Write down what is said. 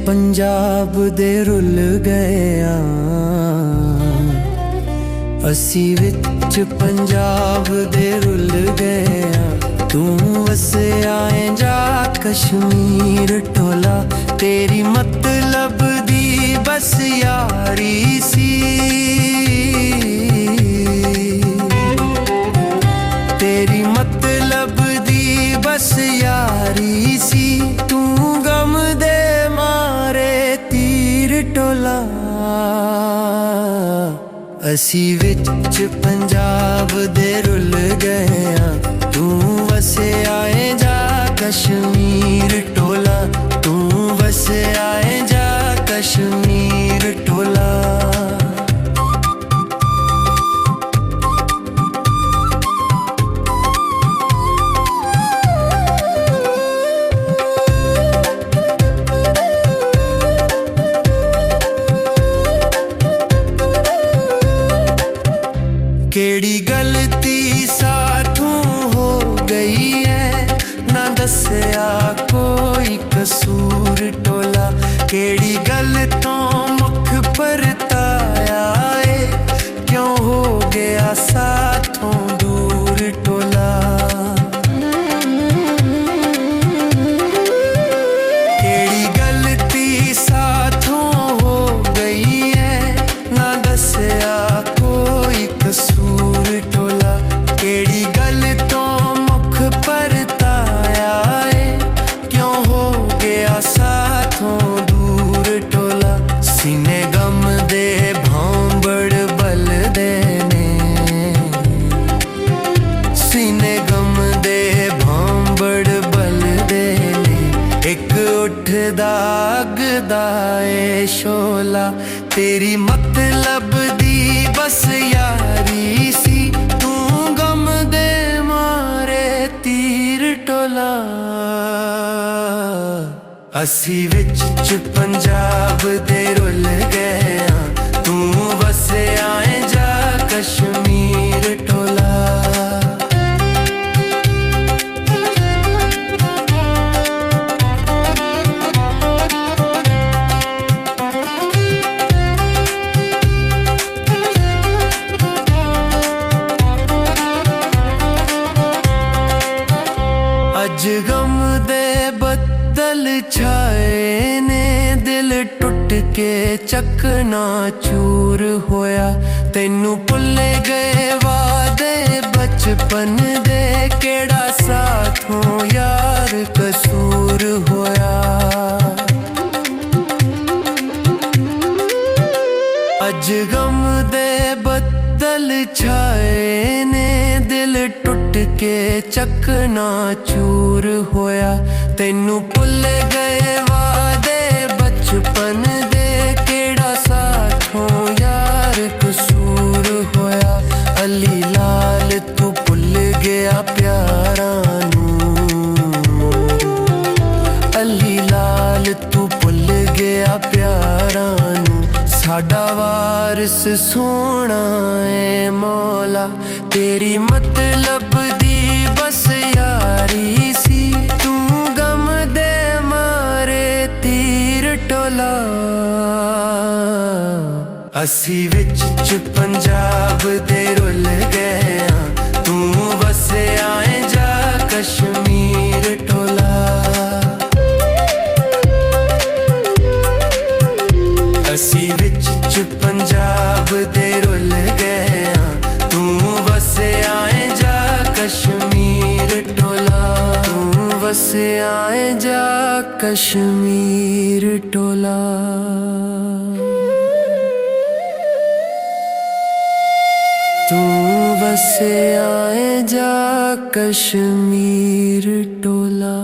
पंजाब दे rule गए असी विच पंजाब दे rule गए तू वसया जा कश्मीर टोला तेरी मतलब दी बस यारी सी तेरी मतलब दी बस यारी सी तू गम दे मारे तीर टोला असी विच पंजाब दे रुल गए तू वसया जा कश्मीर टोला तू वसया जा कश्मीर टोला केड़ी गलती साथों हो गई है ना दस्या कोई कसूर टोला केड़ी गलतों मुख परताया है क्यों हो गया साथों दूर टोला केड़ी गलती साथों हो गई है ना दस्या कोई कसूर टोला केड़ी गलतों मुख परताया है क्यों हो गया साथों दूर टोला सीने गम दे भांबड़ बल देने सीने गम दे भांबड़ बल देने एक उठदा अगदा ए शोला तेरी मतलब दी बस यारी सी तू गम दे मारे तीर टोला असी विच पंजाब दे रुल गए तू वसया जा कश्मीर टोला अज गम दे बदल छाए ने दिल टुट के चकना चूर होया तेनू भुल गए वादे बचपन दे केड़ा साथों यार कसूर होया अज गम दे बदल छाए ने दिल टुट के चकना चूर होया तेनू भुल गए वादे बचपन दे केड़ा साथों यार कसूर होया अली लाल तू भुल गया प्यारा नू अली लाल तू भुल गया प्यारा नू साडा वारिस सोना है मौला तेरी मतलब दी बस यारी सी तू गम दे मारे तीर टोला असी विच पंजाब दे रुल गए तू वसया जा कश्मीर टोला असी विच पंजाब दे रुल गए तू वसया जा कश्मीर टोला तू वसया जा कश्मीर टोला तू वसया जा कश्मीर टोला।